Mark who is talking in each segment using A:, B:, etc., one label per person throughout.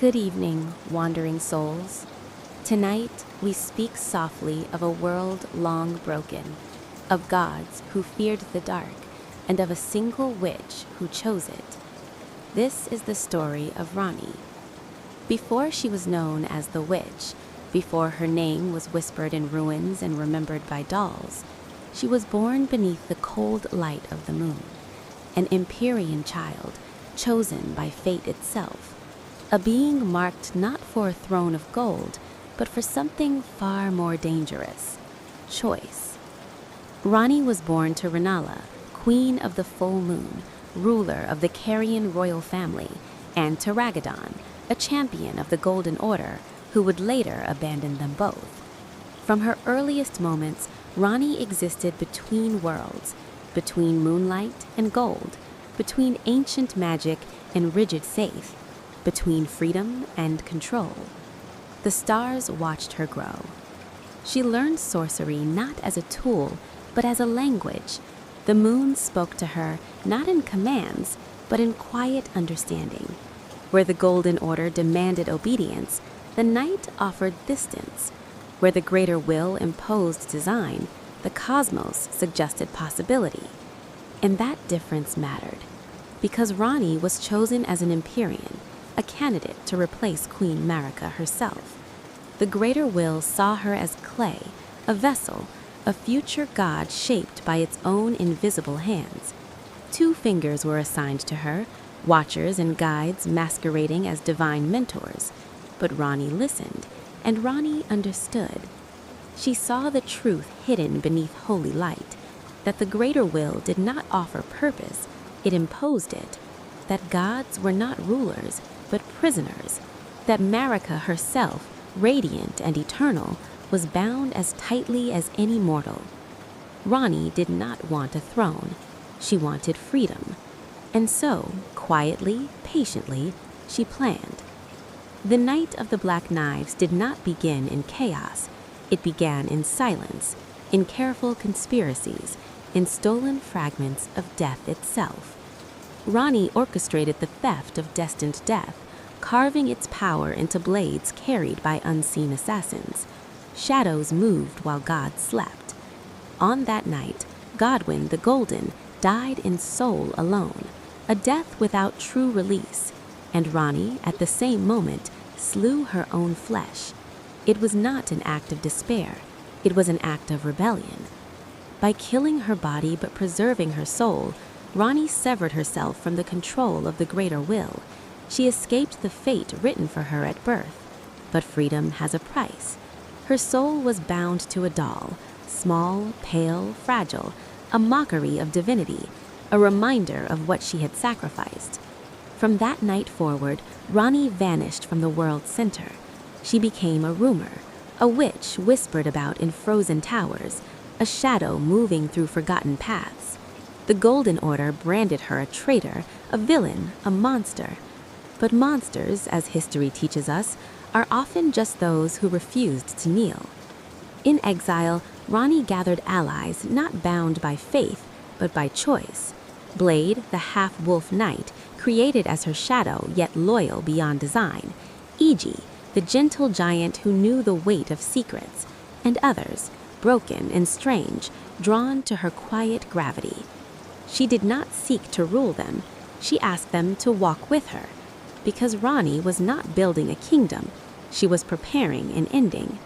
A: Good evening, wandering souls. Tonight, we speak softly of a world long broken, of gods who feared the dark, and of a single witch who chose it. This is the story of Ranni. Before she was known as the witch, before her name was whispered in ruins and remembered by dolls, she was born beneath the cold light of the moon, an Empyrean child chosen by fate itself. A being marked not for a throne of gold, but for something far more dangerous: choice. Ranni was born to Ranala, queen of the full moon, ruler of the Carian royal family, and to Ragadan, a champion of the Golden Order, who would later abandon them both. From her earliest moments, Ranni existed between worlds, between moonlight and gold, between ancient magic and rigid faith, between freedom and control. The stars watched her grow. She learned sorcery not as a tool, but as a language. The moon spoke to her not in commands, but in quiet understanding. Where the Golden Order demanded obedience, the night offered distance. Where the greater will imposed design, the cosmos suggested possibility. And that difference mattered, because Ranni was chosen as an Empyrean, a candidate to replace Queen Marika herself. The greater will saw her as clay, a vessel, a future god shaped by its own invisible hands. 2 fingers were assigned to her, watchers and guides masquerading as divine mentors. But Ranni listened, and Ranni understood. She saw the truth hidden beneath holy light, that the greater will did not offer purpose, it imposed it. That gods were not rulers, but prisoners. That Marika herself, radiant and eternal, was bound as tightly as any mortal. Ranni did not want a throne. She wanted freedom. And so, quietly, patiently, she planned. The Night of the Black Knives did not begin in chaos. It began in silence, in careful conspiracies, in stolen fragments of death itself. Ranni orchestrated the theft of destined death, carving its power into blades carried by unseen assassins. Shadows moved while gods slept. On that night, Godwyn the Golden died in soul alone, a death without true release, and Ranni, at the same moment, slew her own flesh. It was not an act of despair, it was an act of rebellion. By killing her body but preserving her soul, Ranni severed herself from the control of the greater will. She escaped the fate written for her at birth. But freedom has a price. Her soul was bound to a doll, small, pale, fragile, a mockery of divinity, a reminder of what she had sacrificed. From that night forward, Ranni vanished from the world's center. She became a rumor, a witch whispered about in frozen towers, a shadow moving through forgotten paths. The Golden Order branded her a traitor, a villain, a monster. But monsters, as history teaches us, are often just those who refused to kneel. In exile, Ranni gathered allies not bound by faith, but by choice. Blade, the half-wolf knight, created as her shadow yet loyal beyond design. Iji, the gentle giant who knew the weight of secrets. And others, broken and strange, drawn to her quiet gravity. She did not seek to rule them. She asked them to walk with her. Because Ranni was not building a kingdom, she was preparing an ending.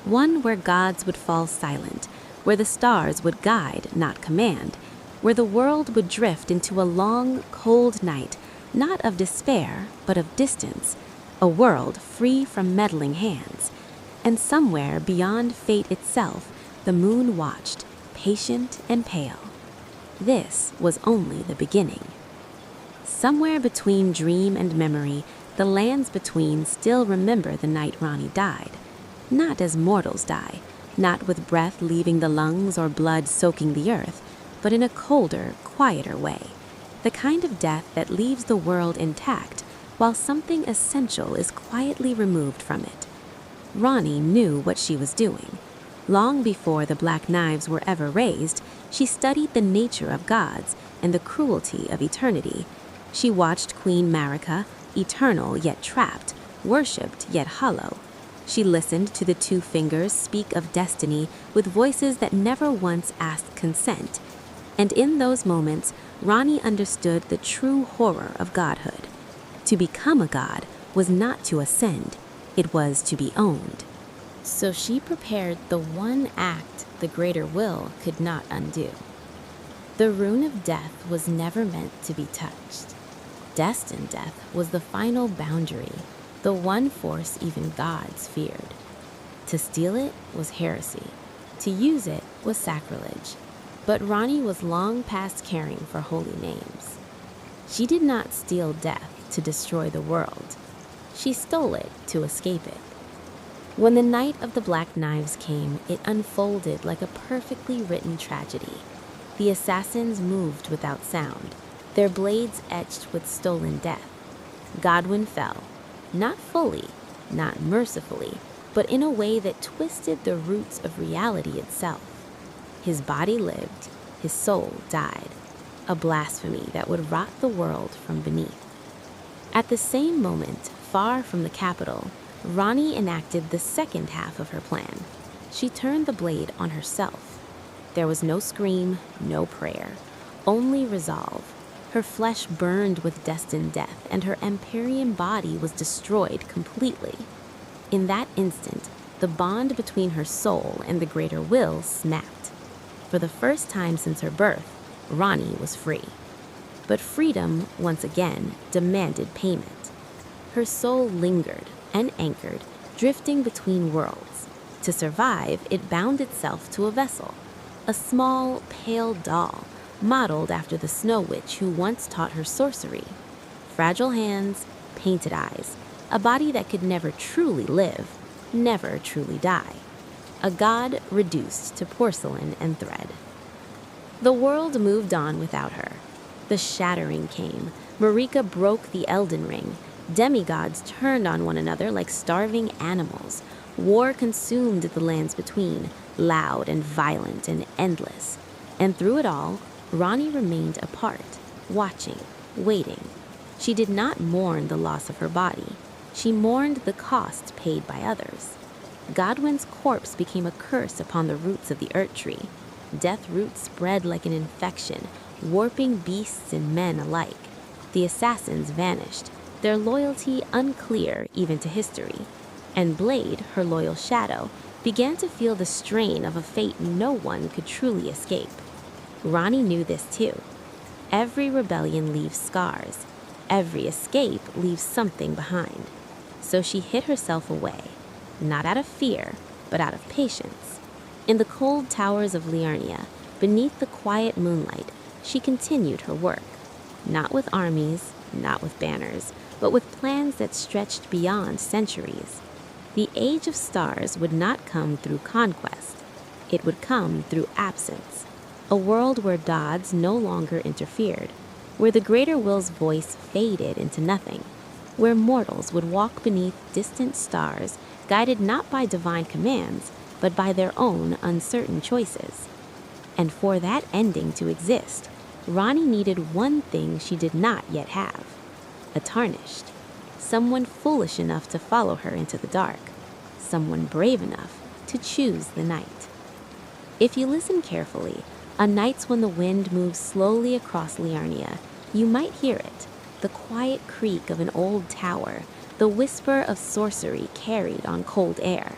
A: One where gods would fall silent, where the stars would guide, not command, where the world would drift into a long, cold night, not of despair, but of distance, a world free from meddling hands. And somewhere beyond fate itself, the moon watched, patient and pale. This was only the beginning. Somewhere between dream and memory, the lands between still remember the night Ranni died. Not as mortals die, not with breath leaving the lungs or blood soaking the earth, but in a colder, quieter way. The kind of death that leaves the world intact, while something essential is quietly removed from it. Ranni knew what she was doing. Long before the Black Knives were ever raised, she studied the nature of gods and the cruelty of eternity. She watched Queen Marika, eternal yet trapped, worshipped yet hollow. She listened to the two fingers speak of destiny with voices that never once asked consent. And in those moments, Ranni understood the true horror of godhood. To become a god was not to ascend, it was to be owned. So she prepared the one act the greater will could not undo. The rune of death was never meant to be touched. Destined death was the final boundary, the one force even gods feared. To steal it was heresy. To use it was sacrilege. But Ranni was long past caring for holy names. She did not steal death to destroy the world. She stole it to escape it. When the night of the Black Knives came, it unfolded like a perfectly written tragedy. The assassins moved without sound, their blades etched with stolen death. Godwyn fell, not fully, not mercifully, but in a way that twisted the roots of reality itself. His body lived, his soul died, a blasphemy that would rot the world from beneath. At the same moment, far from the capital, Ranni enacted the second half of her plan. She turned the blade on herself. There was no scream, no prayer, only resolve. Her flesh burned with destined death, and her Empyrean body was destroyed completely. In that instant, the bond between her soul and the greater will snapped. For the first time since her birth, Ranni was free. But freedom, once again, demanded payment. Her soul lingered, anchored, drifting between worlds. To survive, it bound itself to a vessel, a small, pale doll, modeled after the Snow Witch who once taught her sorcery. Fragile hands, painted eyes, a body that could never truly live, never truly die. A god reduced to porcelain and thread. The world moved on without her. The shattering came. Marika broke the Elden Ring. Demigods turned on one another like starving animals. War consumed the lands between, loud and violent and endless. And through it all, Ranni remained apart, watching, waiting. She did not mourn the loss of her body. She mourned the cost paid by others. Godwyn's corpse became a curse upon the roots of the Earth Tree. Death roots spread like an infection, warping beasts and men alike. The assassins vanished, their loyalty unclear even to history. And Blade, her loyal shadow, began to feel the strain of a fate no one could truly escape. Ranni knew this too. Every rebellion leaves scars. Every escape leaves something behind. So she hid herself away, not out of fear, but out of patience. In the cold towers of Liurnia, beneath the quiet moonlight, she continued her work. Not with armies, not with banners, but with plans that stretched beyond centuries. The Age of Stars would not come through conquest. It would come through absence. A world where gods no longer interfered, where the greater will's voice faded into nothing, where mortals would walk beneath distant stars, guided not by divine commands, but by their own uncertain choices. And for that ending to exist, Ranni needed one thing she did not yet have: a tarnished. Someone foolish enough to follow her into the dark. Someone brave enough to choose the night. If you listen carefully, on nights when the wind moves slowly across Liurnia, you might hear it, the quiet creak of an old tower, the whisper of sorcery carried on cold air.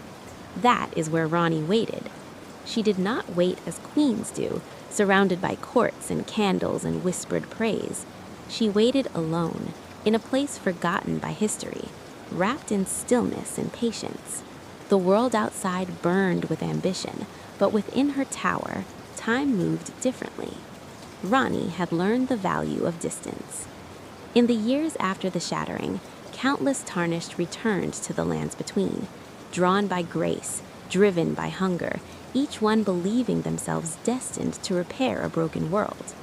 A: That is where Ranni waited. She did not wait as queens do, surrounded by courts and candles and whispered praise. She waited alone, in a place forgotten by history, wrapped in stillness and patience. The world outside burned with ambition, but within her tower, time moved differently. Ranni had learned the value of distance. In the years after the shattering, countless tarnished returned to the lands between, drawn by grace, driven by hunger, each one believing themselves destined to repair a broken world.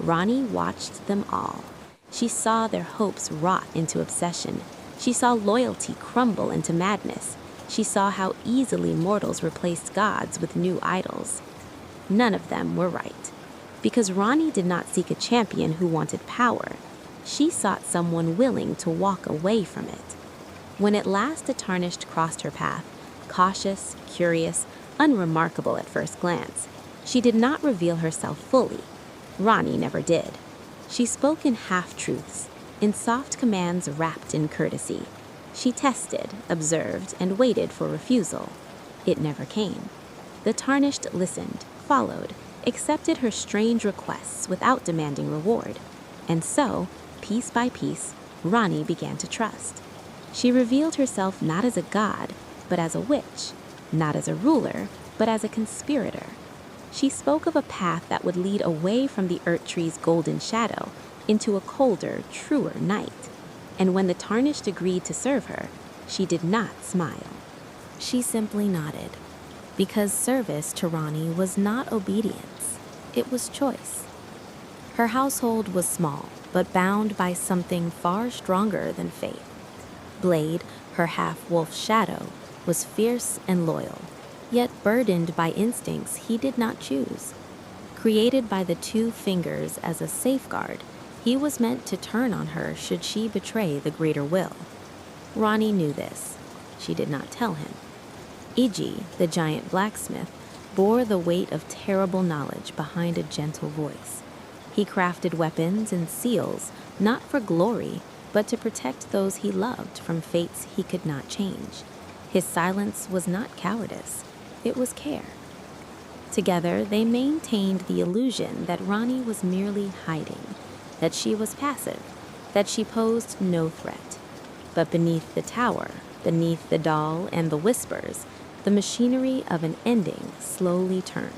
A: Ranni watched them all. She saw their hopes rot into obsession. She saw loyalty crumble into madness. She saw how easily mortals replaced gods with new idols. None of them were right, because Ranni did not seek a champion who wanted power. She sought someone willing to walk away from it. When at last the Tarnished crossed her path, cautious, curious, unremarkable at first glance, she did not reveal herself fully. Ranni never did. She spoke in half-truths, in soft commands wrapped in courtesy. She tested, observed, and waited for refusal. It never came. The Tarnished listened, followed, accepted her strange requests without demanding reward. And so, piece by piece, Ranni began to trust. She revealed herself not as a god, but as a witch, not as a ruler, but as a conspirator. She spoke of a path that would lead away from the Earth Tree's golden shadow into a colder, truer night. And when the Tarnished agreed to serve her, she did not smile. She simply nodded, because service to Ranni was not obedience, it was choice. Her household was small, but bound by something far stronger than faith. Blade, her half-wolf shadow, was fierce and loyal, yet burdened by instincts he did not choose. Created by the two fingers as a safeguard, he was meant to turn on her should she betray the greater will. Ranni knew this. She did not tell him. Iji, the giant blacksmith, bore the weight of terrible knowledge behind a gentle voice. He crafted weapons and seals, not for glory, but to protect those he loved from fates he could not change. His silence was not cowardice, it was care. Together, they maintained the illusion that Ranni was merely hiding, that she was passive, that she posed no threat. But beneath the tower, beneath the doll and the whispers, the machinery of an ending slowly turned.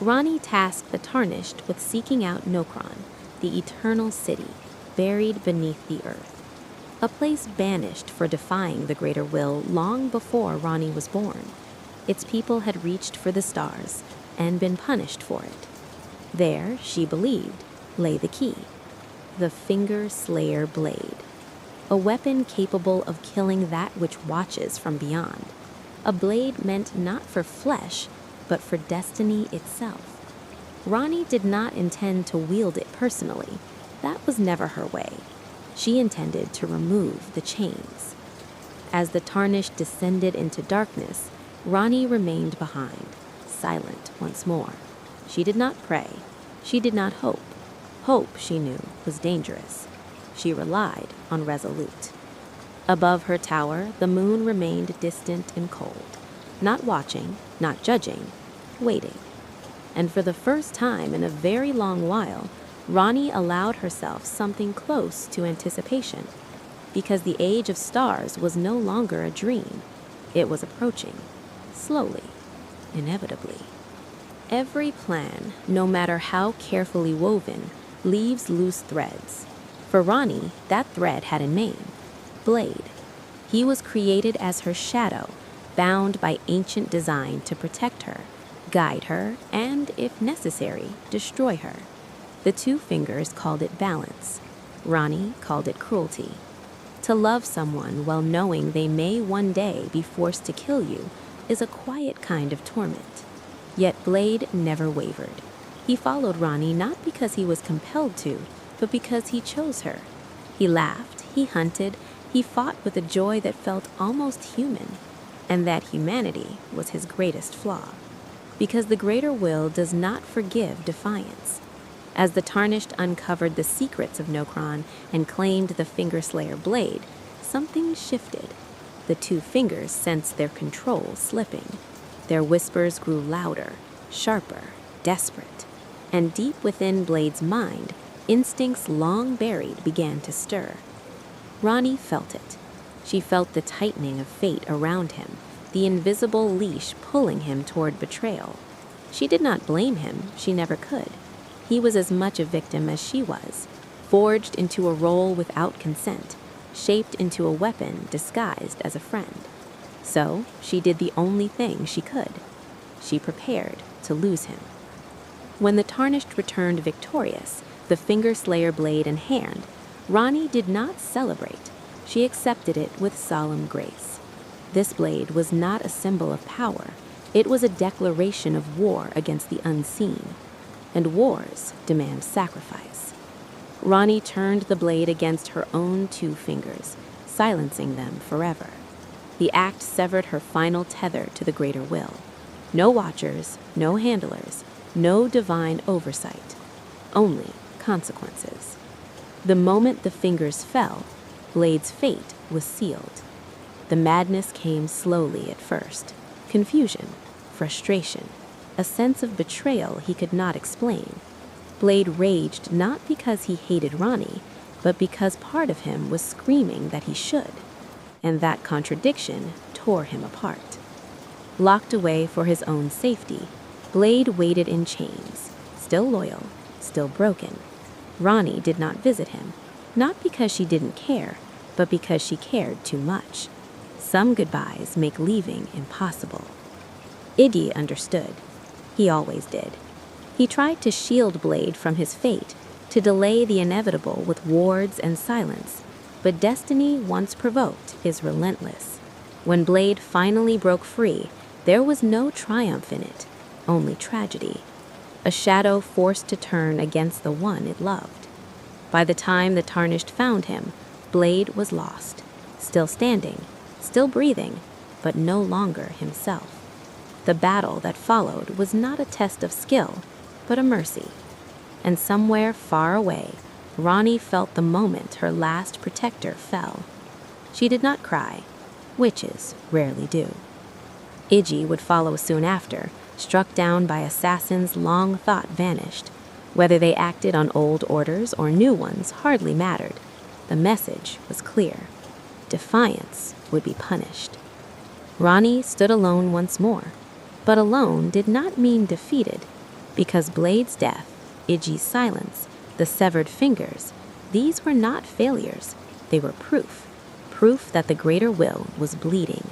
A: Ranni tasked the Tarnished with seeking out Nokron, the eternal city, buried beneath the earth. A place banished for defying the greater will long before Ranni was born. Its people had reached for the stars and been punished for it. There, she believed, lay the key, the Finger Slayer blade, a weapon capable of killing that which watches from beyond, a blade meant not for flesh, but for destiny itself. Ranni did not intend to wield it personally. That was never her way. She intended to remove the chains. As the Tarnished descended into darkness, Ranni remained behind, silent once more. She did not pray. She did not hope. Hope, she knew, was dangerous. She relied on resolute. Above her tower, the moon remained distant and cold, not watching, not judging, waiting. And for the first time in a very long while, Ranni allowed herself something close to anticipation, because the age of stars was no longer a dream. It was approaching, slowly, inevitably. Every plan, no matter how carefully woven, leaves loose threads. For Ranni, that thread had a name, Blade. He was created as her shadow, bound by ancient design to protect her, guide her, and, if necessary, destroy her. The two fingers called it balance. Ranni called it cruelty. To love someone while knowing they may one day be forced to kill you is a quiet kind of torment. Yet Blade never wavered. He followed Ranni not because he was compelled to, but because he chose her. He laughed, he hunted, he fought with a joy that felt almost human. And that humanity was his greatest flaw. Because the greater will does not forgive defiance. As the Tarnished uncovered the secrets of Nokron and claimed the Finger Slayer blade, something shifted. The two fingers sensed their control slipping. Their whispers grew louder, sharper, desperate. And deep within Blade's mind, instincts long buried began to stir. Ranni felt it. She felt the tightening of fate around him, the invisible leash pulling him toward betrayal. She did not blame him, she never could. He was as much a victim as she was, forged into a role without consent, shaped into a weapon disguised as a friend. So she did the only thing she could. She prepared to lose him. When the Tarnished returned victorious, the Finger Slayer blade in hand, Ranni did not celebrate. She accepted it with solemn grace. This blade was not a symbol of power. It was a declaration of war against the unseen. And wars demand sacrifice. Ranni turned the blade against her own two fingers, silencing them forever. The act severed her final tether to the greater will. No watchers, no handlers, no divine oversight, only consequences. The moment the fingers fell, Blade's fate was sealed. The madness came slowly at first. Confusion, frustration, a sense of betrayal he could not explain. Blade raged not because he hated Ranni, but because part of him was screaming that he should, and that contradiction tore him apart. Locked away for his own safety, Blade waited in chains, still loyal, still broken. Ranni did not visit him, not because she didn't care, but because she cared too much. Some goodbyes make leaving impossible. Iggy understood. He always did. He tried to shield Blade from his fate, to delay the inevitable with wards and silence, but destiny, once provoked, is relentless. When Blade finally broke free, there was no triumph in it, only tragedy. A shadow forced to turn against the one it loved. By the time the Tarnished found him, Blade was lost, still standing, still breathing, but no longer himself. The battle that followed was not a test of skill, but a mercy. And somewhere far away, Ranni felt the moment her last protector fell. She did not cry. Witches rarely do. Iggy would follow soon after, struck down by assassins long thought vanished. Whether they acted on old orders or new ones hardly mattered. The message was clear. Defiance would be punished. Ranni stood alone once more, but alone did not mean defeated, because Blade's death, Iggy's silence, the severed fingers, these were not failures. They were proof. Proof that the greater will was bleeding.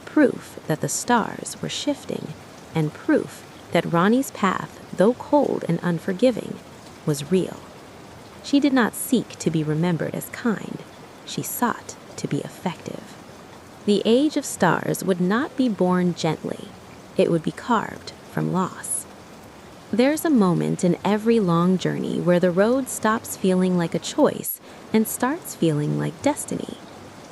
A: Proof that the stars were shifting. And proof that Ranni's path, though cold and unforgiving, was real. She did not seek to be remembered as kind. She sought to be effective. The age of stars would not be born gently. It would be carved from loss. There's a moment in every long journey where the road stops feeling like a choice and starts feeling like destiny.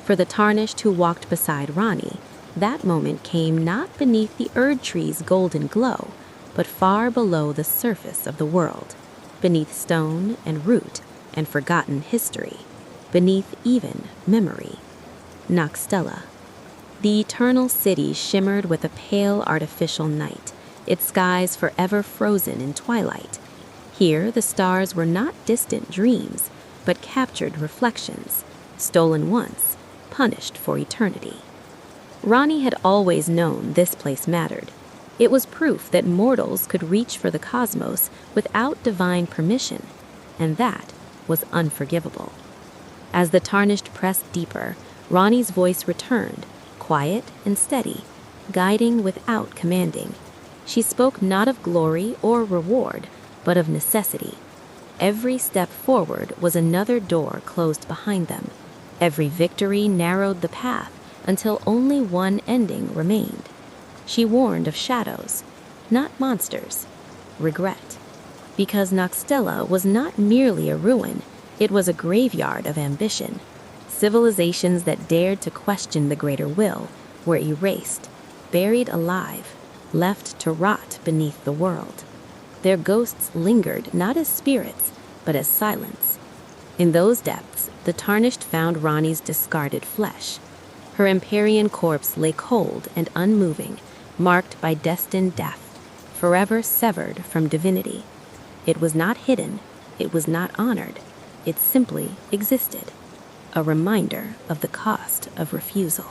A: For the Tarnished who walked beside Ranni, that moment came not beneath the Erd tree's golden glow, but far below the surface of the world, beneath stone and root and forgotten history, beneath even memory. Nokstella. The eternal city shimmered with a pale artificial night, its skies forever frozen in twilight. Here the stars were not distant dreams, but captured reflections, stolen once, punished for eternity. Ranni had always known this place mattered. It was proof that mortals could reach for the cosmos without divine permission, and that was unforgivable. As the Tarnished pressed deeper, Ranni's voice returned, quiet and steady, guiding without commanding. She spoke not of glory or reward, but of necessity. Every step forward was another door closed behind them. Every victory narrowed the path until only one ending remained. She warned of shadows, not monsters, regret. Because Nokstella was not merely a ruin, it was a graveyard of ambition. Civilizations that dared to question the greater will were erased, buried alive, left to rot beneath the world. Their ghosts lingered not as spirits, but as silence. In those depths, the Tarnished found Ranni's discarded flesh. Her Empyrean corpse lay cold and unmoving, marked by destined death, forever severed from divinity. It was not hidden, it was not honored, it simply existed. A reminder of the cost of refusal.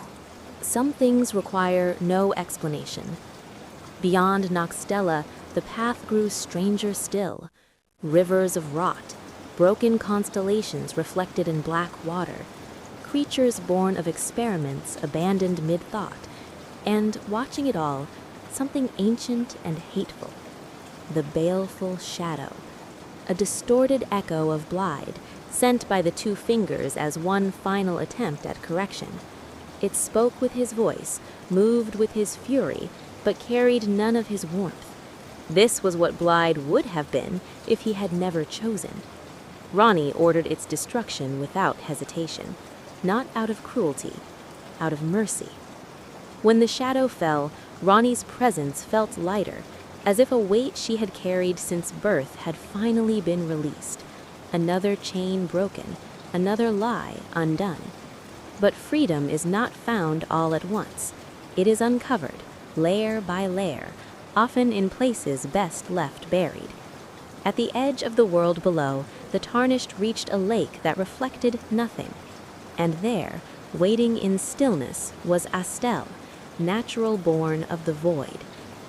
A: Some things require no explanation. Beyond Nokstella, the path grew stranger still. Rivers of rot, broken constellations reflected in black water, creatures born of experiments abandoned mid-thought, and, watching it all, something ancient and hateful. The baleful shadow, a distorted echo of Blide, sent by the two fingers as one final attempt at correction. It spoke with his voice, moved with his fury, but carried none of his warmth. This was what Blide would have been if he had never chosen. Ranni ordered its destruction without hesitation. not out of cruelty, out of mercy. When the shadow fell, Ranni's presence felt lighter, as if a weight she had carried since birth had finally been released. Another chain broken, another lie undone. But freedom is not found all at once. It is uncovered, layer by layer, often in places best left buried. At the edge of the world below, the Tarnished reached a lake that reflected nothing. And there, waiting in stillness, was Astel, natural born of the void,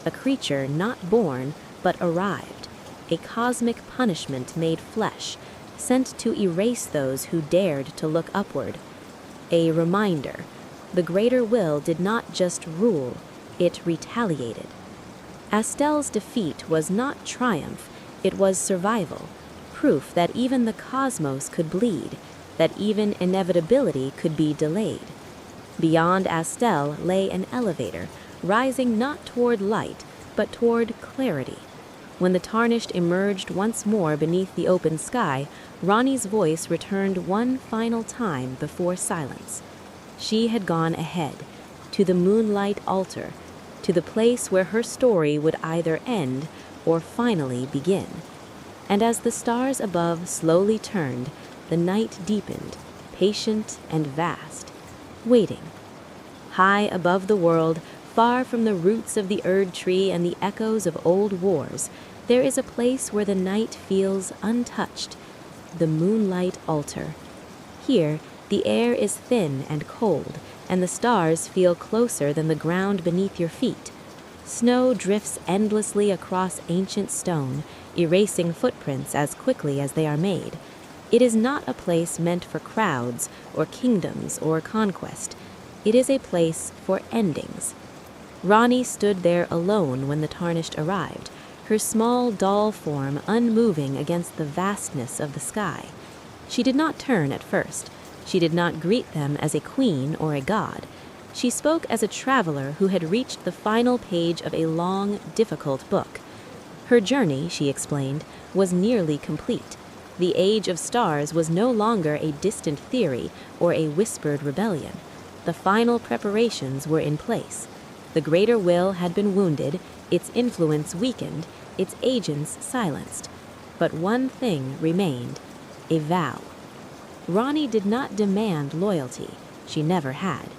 A: a creature not born, but arrived, a cosmic punishment made flesh, sent to erase those who dared to look upward. A reminder, the greater will did not just rule, it retaliated. Astel's defeat was not triumph, it was survival, proof that even the cosmos could bleed, that even inevitability could be delayed. Beyond Astel lay an elevator, rising not toward light, but toward clarity. When the Tarnished emerged once more beneath the open sky, Ranni's voice returned one final time before silence. She had gone ahead, to the moonlight altar, to the place where her story would either end or finally begin. And as the stars above slowly turned, the night deepened, patient and vast, waiting. High above the world, far from the roots of the Erd tree and the echoes of old wars, there is a place where the night feels untouched, the moonlight altar. Here, the air is thin and cold, and the stars feel closer than the ground beneath your feet. Snow drifts endlessly across ancient stone, erasing footprints as quickly as they are made. It is not a place meant for crowds or kingdoms or conquest. It is a place for endings. Ranni stood there alone when the Tarnished arrived, her small doll form unmoving against the vastness of the sky. She did not turn at first. She did not greet them as a queen or a god. She spoke as a traveler who had reached the final page of a long, difficult book. Her journey, she explained, was nearly complete. The Age of Stars was no longer a distant theory or a whispered rebellion. The final preparations were in place. The greater will had been wounded, its influence weakened, its agents silenced. But one thing remained, a vow. Ranni did not demand loyalty. She never had.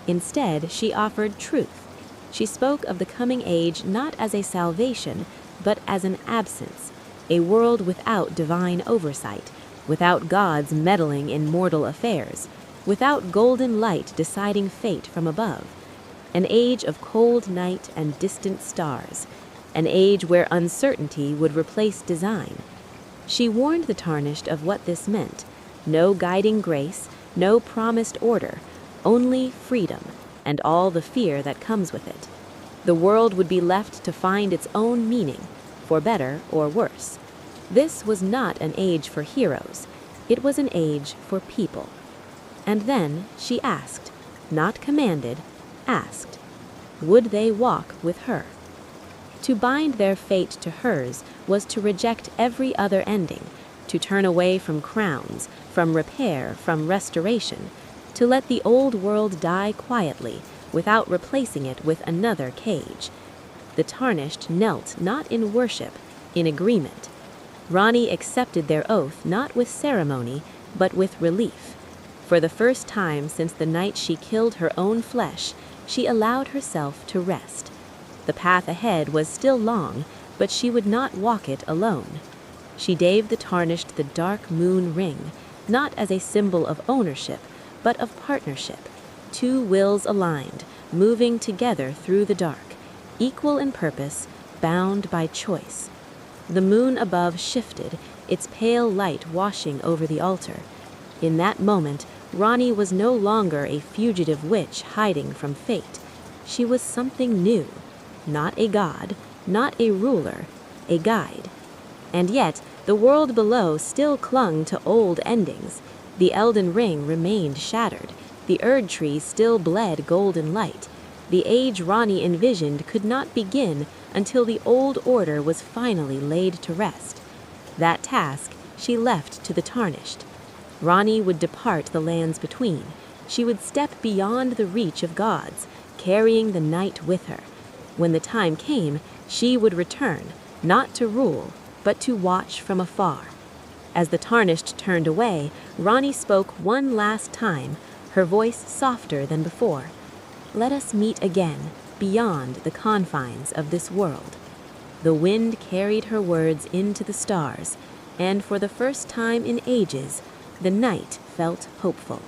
A: Instead, she offered truth. She spoke of the coming age not as a salvation, but as an absence, a world without divine oversight, without gods meddling in mortal affairs, without golden light deciding fate from above. An age of cold night and distant stars, an age where uncertainty would replace design. She warned the Tarnished of what this meant. No guiding grace, no promised order, only freedom, and all the fear that comes with it. The world would be left to find its own meaning, for better or worse. This was not an age for heroes. It was an age for people. And then she asked, not commanded, asked, would they walk with her? To bind their fate to hers was to reject every other ending, to turn away from crowns, from repair, from restoration, to let the old world die quietly without replacing it with another cage. The Tarnished knelt not in worship, in agreement. Ranni accepted their oath not with ceremony, but with relief. For the first time since the night she killed her own flesh, she allowed herself to rest. The path ahead was still long, but she would not walk it alone. She gave the Tarnished the dark moon ring, not as a symbol of ownership, but of partnership. Two wills aligned, moving together through the dark, equal in purpose, bound by choice. The moon above shifted, its pale light washing over the altar. In that moment, Ranni was no longer a fugitive witch hiding from fate. She was something new, not a god, not a ruler, a guide. And yet, the world below still clung to old endings. The Elden Ring remained shattered. The Erd Tree still bled golden light. The age Ranni envisioned could not begin until the old order was finally laid to rest. That task she left to the Tarnished. Ranni would depart the lands between.
B: She would step beyond the reach of gods, carrying the night with her. When the time came, she would return, not to rule, but to watch from afar. As the Tarnished turned away, Ranni spoke one last time, her voice softer than before. "Let us meet again, beyond the confines of this world." The wind carried her words into the stars, and for the first time in ages, the night felt hopeful.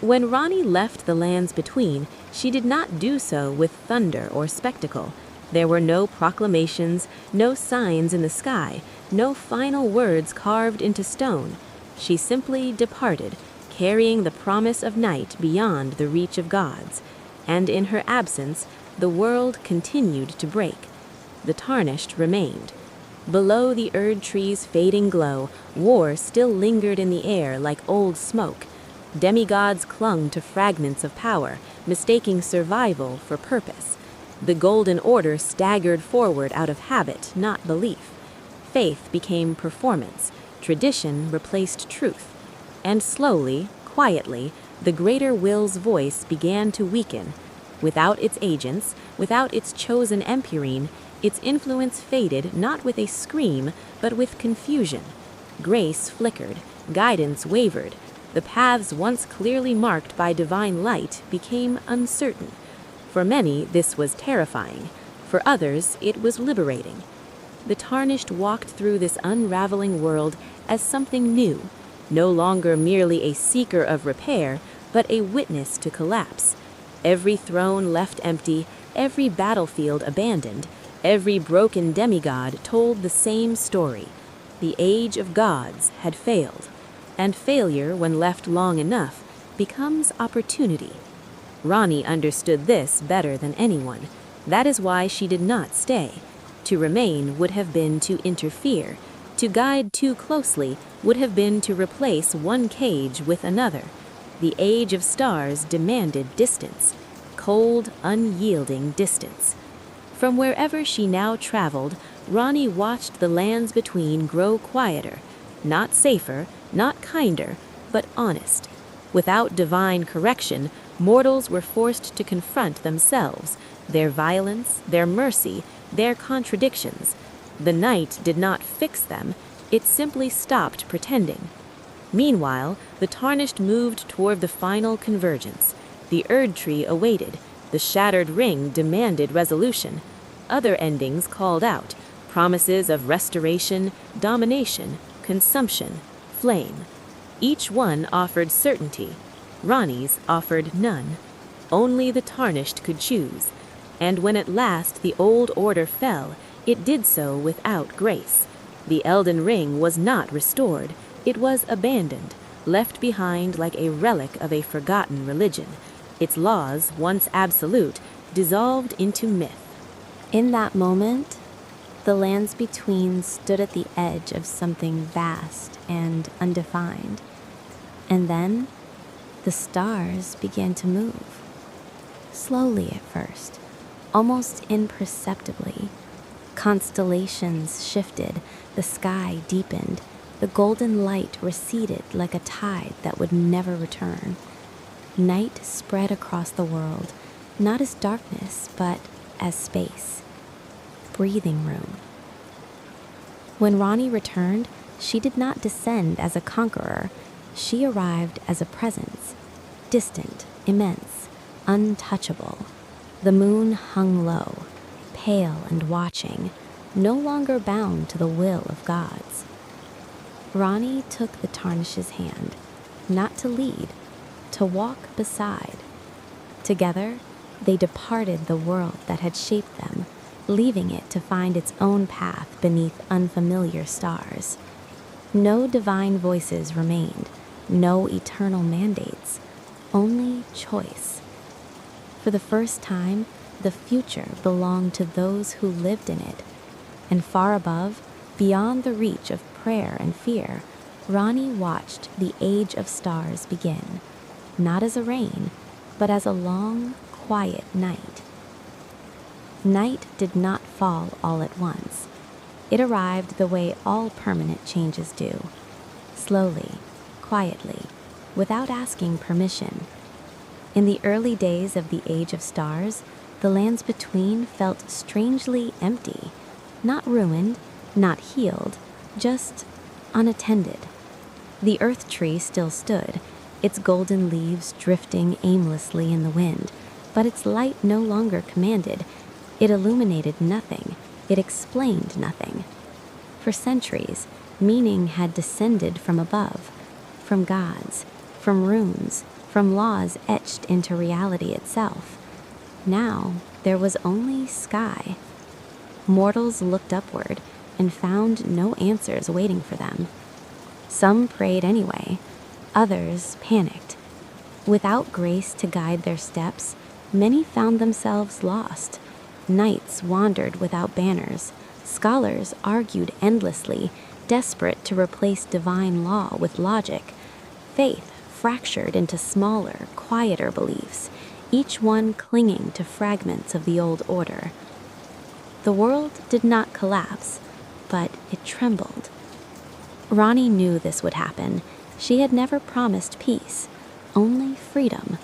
B: When Ranni left the lands between, she did not do so with thunder or spectacle. There were no proclamations, no signs in the sky, no final words carved into stone. She simply departed, carrying the promise of night beyond the reach of gods. And in her absence, the world continued to break. The Tarnished remained. Below the Erd tree's fading glow, war still lingered in the air like old smoke. Demigods clung to fragments of power, mistaking survival for purpose. The Golden Order staggered forward out of habit, not belief. Faith became performance, tradition replaced truth. And slowly, quietly, the Greater Will's voice began to weaken. Without its agents, without its chosen Empurine, its influence faded not with a scream, but with confusion. Grace flickered, guidance wavered. The paths once clearly marked by divine light became uncertain. For many, this was terrifying. For others, it was liberating. The Tarnished walked through this unraveling world as something new, no longer merely a seeker of repair, but a witness to collapse. Every throne left empty, every battlefield abandoned, every broken demigod told the same story. The age of gods had failed, and failure, when left long enough, becomes opportunity. Ranni understood this better than anyone. That is why she did not stay. To remain would have been to interfere. To guide too closely would have been to replace one cage with another. The Age of Stars demanded distance, cold, unyielding distance. From wherever she now traveled, Ranni watched the lands between grow quieter, not safer, not kinder, but honest. Without divine correction, mortals were forced to confront themselves, their violence, their mercy, their contradictions. The night did not fix them, it simply stopped pretending. Meanwhile, the Tarnished moved toward the final convergence. The Erd Tree awaited. The shattered ring demanded resolution. Other endings called out, promises of restoration, domination, consumption, flame. Each one offered certainty. Ranni's offered none. Only the Tarnished could choose. And when at last the old order fell, it did so without grace. The Elden Ring was not restored. It was abandoned, left behind like a relic of a forgotten religion. Its laws, once absolute, dissolved into myth.
A: In that moment, the lands between stood at the edge of something vast and undefined. And then, the stars began to move. Slowly at first, almost imperceptibly. Constellations shifted, the sky deepened, the golden light receded like a tide that would never return. Night spread across the world, not as darkness, but as space. Breathing room. When Ranni returned, she did not descend as a conqueror. She arrived as a presence, distant, immense, untouchable. The moon hung low, pale and watching, no longer bound to the will of gods. Ranni took the Tarnish's hand, not to lead, to walk beside. Together, they departed the world that had shaped them, leaving it to find its own path beneath unfamiliar stars. No divine voices remained, no eternal mandates, only choice. For the first time, the future belonged to those who lived in it, and far above, beyond the reach of prayer and fear, Ranni watched the Age of Stars begin, not as a reign, but as a long, quiet night. Night did not fall all at once. It arrived the way all permanent changes do, slowly, quietly, without asking permission. In the early days of the Age of Stars, the lands between felt strangely empty, not ruined, not healed, just unattended. The earth tree still stood, its golden leaves drifting aimlessly in the wind, but its light no longer commanded. It illuminated nothing. It explained nothing. For centuries, meaning had descended from above, from gods, from runes, from laws etched into reality itself. Now there was only sky. Mortals looked upward and found no answers waiting for them. Some prayed anyway, others panicked. Without grace to guide their steps, many found themselves lost. Knights wandered without banners. Scholars argued endlessly, desperate to replace divine law with logic. Faith fractured into smaller, quieter beliefs, each one clinging to fragments of the old order. The world did not collapse, but it trembled. Ranni knew this would happen. She had never promised peace, only freedom.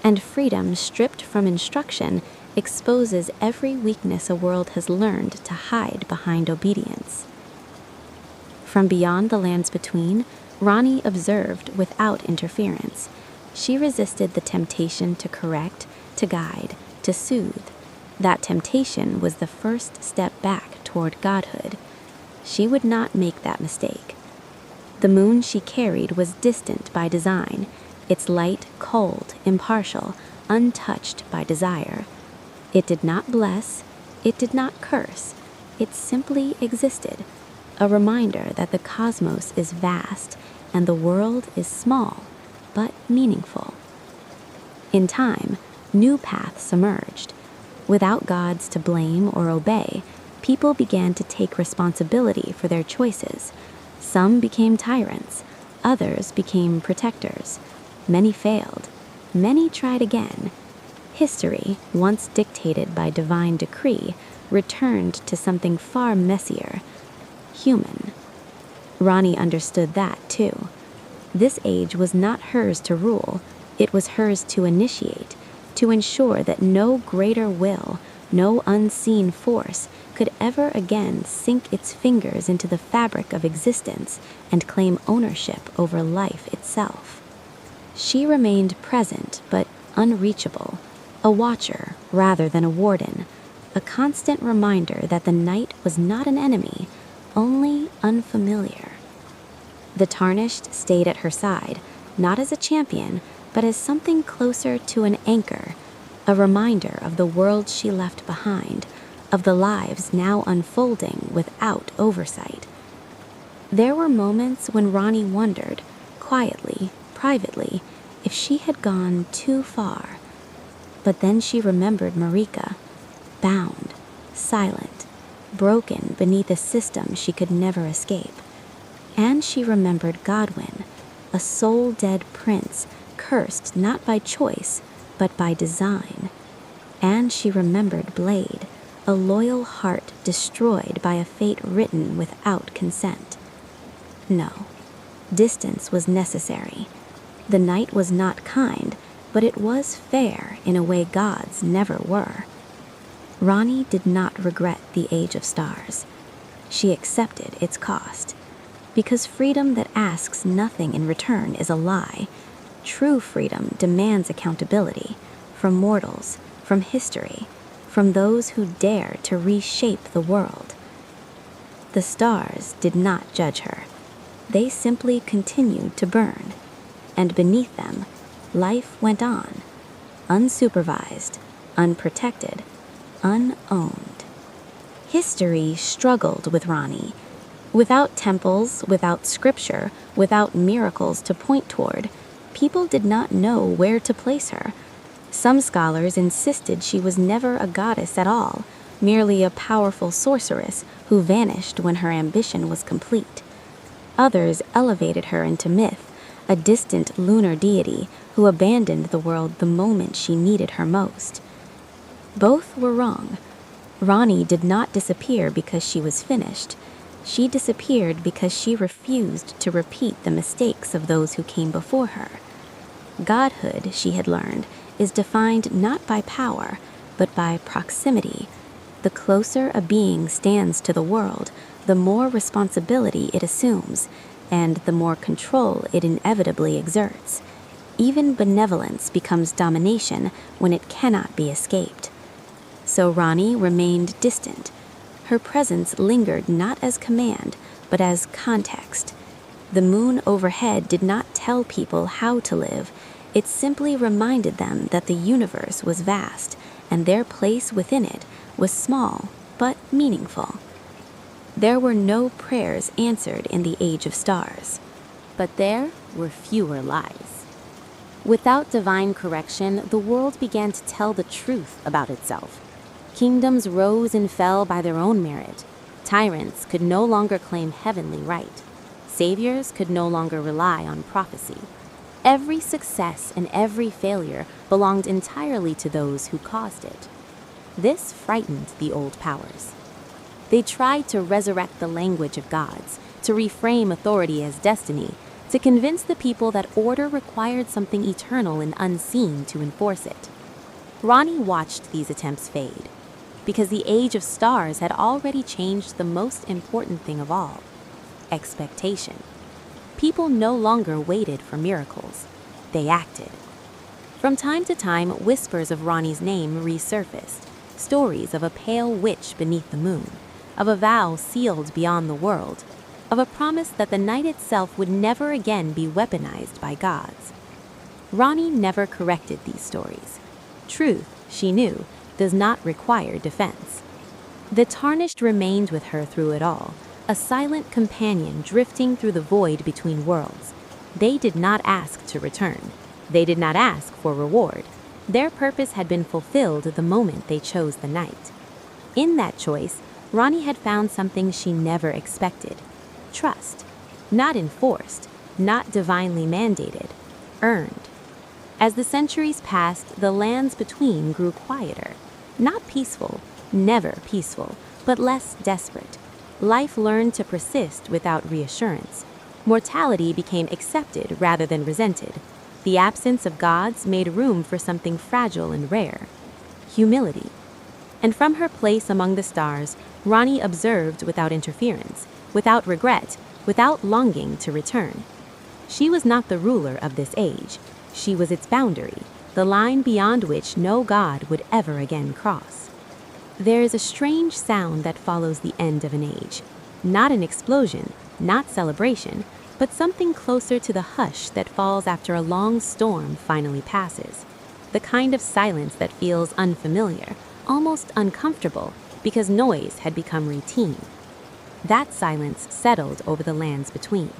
A: And freedom stripped from instruction exposes every weakness a world has learned to hide behind obedience. From beyond the lands between, Ranni observed without interference. She resisted the temptation to correct, to guide, to soothe. That temptation was the first step back toward godhood. She would not make that mistake. The moon she carried was distant by design, its light cold, impartial, untouched by desire. It did not bless, it did not curse, it simply existed, a reminder that the cosmos is vast and the world is small, but meaningful. In time, new paths emerged. Without gods to blame or obey, people began to take responsibility for their choices. Some became tyrants, others became protectors. Many failed, many tried again. History, once dictated by divine decree, returned to something far messier, human. Ranni understood that, too. This age was not hers to rule, it was hers to initiate, to ensure that no greater will, no unseen force could ever again sink its fingers into the fabric of existence and claim ownership over life itself. She remained present but unreachable, a watcher rather than a warden, a constant reminder that the night was not an enemy, only unfamiliar. The Tarnished stayed at her side, not as a champion, but as something closer to an anchor, a reminder of the world she left behind, of the lives now unfolding without oversight. There were moments when Ranni wondered, quietly, privately, if she had gone too far. But then she remembered Marika, bound, silent, broken beneath a system she could never escape. And she remembered Godwin, a soul-dead prince, cursed not by choice, but by design. And she remembered Blade, a loyal heart destroyed by a fate written without consent. No, distance was necessary. The night was not kind, but it was fair in a way gods never were. Ranni did not regret the Age of Stars. She accepted its cost. Because freedom that asks nothing in return is a lie. True freedom demands accountability from mortals, from history, from those who dare to reshape the world. The stars did not judge her. They simply continued to burn, and beneath them, life went on, unsupervised, unprotected, unowned. History struggled with Ranni. Without temples, without scripture, without miracles to point toward, people did not know where to place her. Some scholars insisted she was never a goddess at all, merely a powerful sorceress who vanished when her ambition was complete. Others elevated her into myth, a distant lunar deity who abandoned the world the moment she needed her most. Both were wrong. Ranni did not disappear because she was finished. She disappeared because she refused to repeat the mistakes of those who came before her. Godhood, she had learned, is defined not by power, but by proximity. The closer a being stands to the world, the more responsibility it assumes, and the more control it inevitably exerts. Even benevolence becomes domination when it cannot be escaped. So Ranni remained distant. Her presence lingered not as command, but as context. The moon overhead did not tell people how to live. It simply reminded them that the universe was vast, and their place within it was small but meaningful. There were no prayers answered in the age of stars, but there were fewer lies. Without divine correction, the world began to tell the truth about itself. Kingdoms rose and fell by their own merit. Tyrants could no longer claim heavenly right. Saviors could no longer rely on prophecy. Every success and every failure belonged entirely to those who caused it. This frightened the old powers. They tried to resurrect the language of gods, to reframe authority as destiny, to convince the people that order required something eternal and unseen to enforce it. Ranni watched these attempts fade, because the age of stars had already changed the most important thing of all: expectation. People no longer waited for miracles. They acted. From time to time, whispers of Ranni's name resurfaced, stories of a pale witch beneath the moon, of a vow sealed beyond the world, of a promise that the night itself would never again be weaponized by gods. Ranni never corrected these stories. Truth, she knew, does not require defense. The tarnished remained with her through it all, a silent companion drifting through the void between worlds. They did not ask to return. They did not ask for reward. Their purpose had been fulfilled the moment they chose the night. In that choice, Ranni had found something she never expected: trust. Not enforced, not divinely mandated, earned. As the centuries passed, the lands between grew quieter. Not peaceful, never peaceful, but less desperate. Life learned to persist without reassurance. Mortality became accepted rather than resented. The absence of gods made room for something fragile and rare: humility. And from her place among the stars, Ranni observed without interference, without regret, without longing to return. She was not the ruler of this age. She was its boundary, the line beyond which no god would ever again cross. There is a strange sound that follows the end of an age. Not an explosion, not celebration, but something closer to the hush that falls after a long storm finally passes. The kind of silence that feels unfamiliar, almost uncomfortable, because noise had become routine. That silence settled over the lands between.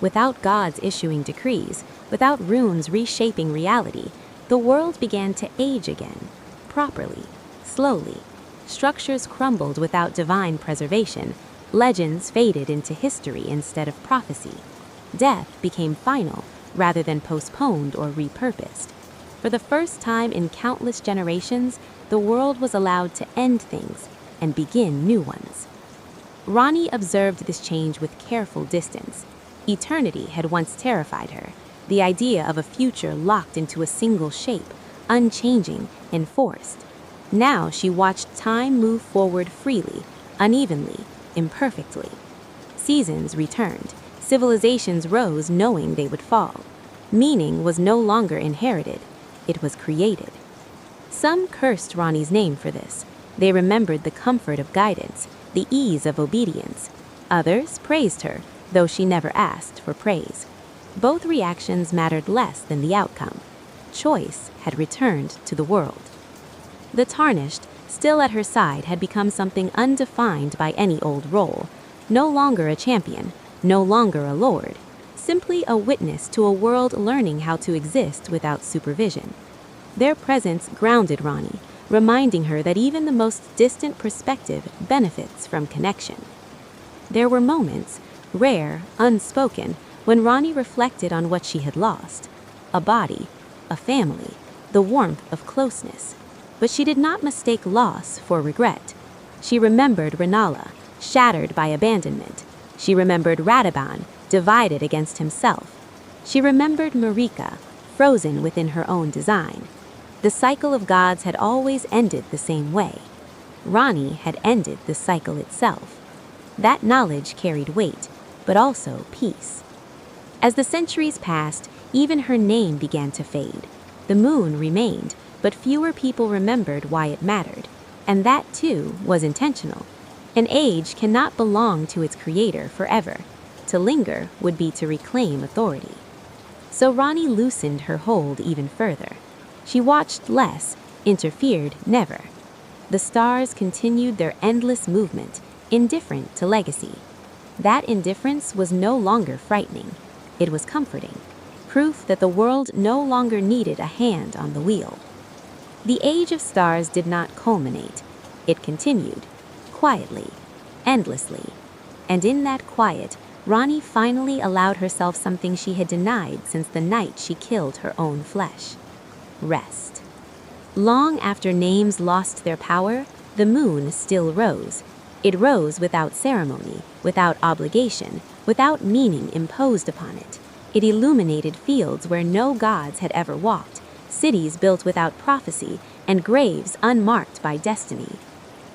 A: Without gods issuing decrees, without runes reshaping reality, the world began to age again, properly, slowly. Structures crumbled without divine preservation. Legends faded into history instead of prophecy. Death became final rather than postponed or repurposed. For the first time in countless generations, the world was allowed to end things and begin new ones. Ranni observed this change with careful distance. Eternity had once terrified her, the idea of a future locked into a single shape, unchanging, enforced. Now she watched time move forward freely, unevenly, imperfectly. Seasons returned. Civilizations rose knowing they would fall. Meaning was no longer inherited. It was created. Some cursed Ranni's name for this. They remembered the comfort of guidance, the ease of obedience. Others praised her, though she never asked for praise. Both reactions mattered less than the outcome. Choice had returned to the world. The tarnished, still at her side, had become something undefined by any old role. No longer a champion, no longer a lord, simply a witness to a world learning how to exist without supervision. Their presence grounded Ranni, reminding her that even the most distant perspective benefits from connection. There were moments, rare, unspoken, when Ranni reflected on what she had lost: a body, a family, the warmth of closeness. But she did not mistake loss for regret. She remembered Rennala, shattered by abandonment. She remembered Radaban, divided against himself. She remembered Marika, frozen within her own design.
B: The cycle of gods had always ended the same way. Ranni had ended the cycle itself. That knowledge carried weight, but also peace. As the centuries passed, even her name began to fade. The moon remained, but fewer people remembered why it mattered, and that too was intentional. An age cannot belong to its creator forever. To linger would be to reclaim authority. So Ranni loosened her hold even further. She watched less, interfered never. The stars continued their endless movement, indifferent to legacy. That indifference was no longer frightening. It was comforting, proof that the world no longer needed a hand on the wheel. The age of stars did not culminate. It continued, quietly, endlessly. And in that quiet, Ranni finally allowed herself something she had denied since the night she killed her own flesh: rest. Long after names lost their power, the moon still rose. It rose without ceremony, without obligation, without meaning imposed upon it. It illuminated fields where no gods had ever walked, cities built without prophecy, and graves unmarked by destiny.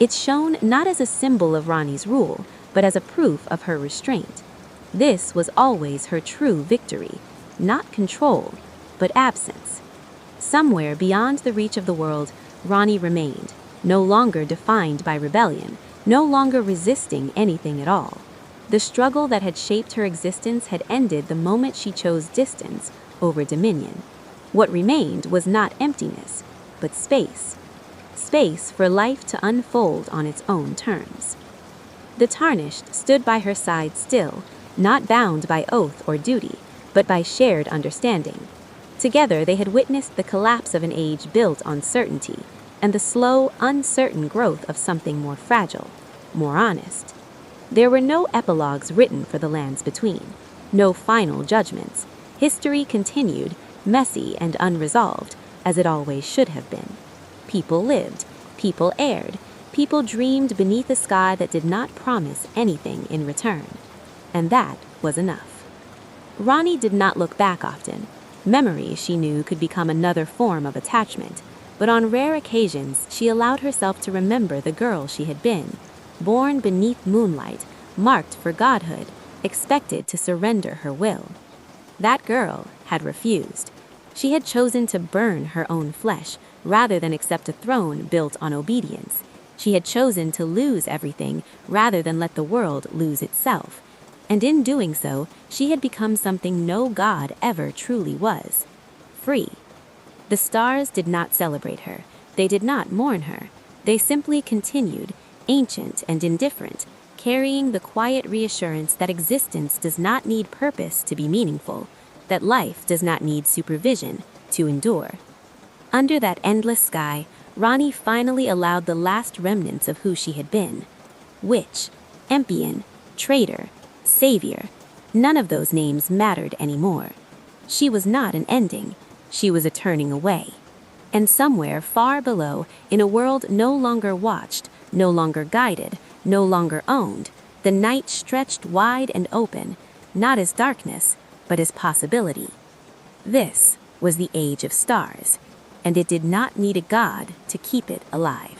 B: It shone not as a symbol of Ranni's rule, but as a proof of her restraint. This was always her true victory, not control, but absence. Somewhere beyond the reach of the world, Ranni remained, no longer defined by rebellion, no longer resisting anything at all. The struggle that had shaped her existence had ended the moment she chose distance over dominion. What remained was not emptiness, but space. Space for life to unfold on its own terms. The Tarnished stood by her side still, not bound by oath or duty, but by shared understanding. Together they had witnessed the collapse of an age built on certainty, and the slow, uncertain growth of something more fragile, more honest. There were no epilogues written for the lands between, no final judgments. History continued, messy and unresolved, as it always should have been. People lived, people erred, people dreamed beneath a sky that did not promise anything in return. And that was enough. Ranni did not look back often. Memory, she knew, could become another form of attachment, but on rare occasions she allowed herself to remember the girl she had been, born beneath moonlight, marked for godhood, expected to surrender her will. That girl had refused. She had chosen to burn her own flesh rather than accept a throne built on obedience. She had chosen to lose everything rather than let the world lose itself. And in doing so, she had become something no god ever truly was: free. The stars did not celebrate her. They did not mourn her. They simply continued, ancient and indifferent, carrying the quiet reassurance that existence does not need purpose to be meaningful, that life does not need supervision to endure. Under that endless sky, Ranni finally allowed the last remnants of who she had been. Witch, Empion, traitor, savior. None of those names mattered anymore. She was not an ending. She was a turning away. And somewhere far below, in a world no longer watched, no longer guided, no longer owned, the night stretched wide and open, not as darkness, but as possibility. This was the age of stars, and it did not need a god to keep it alive.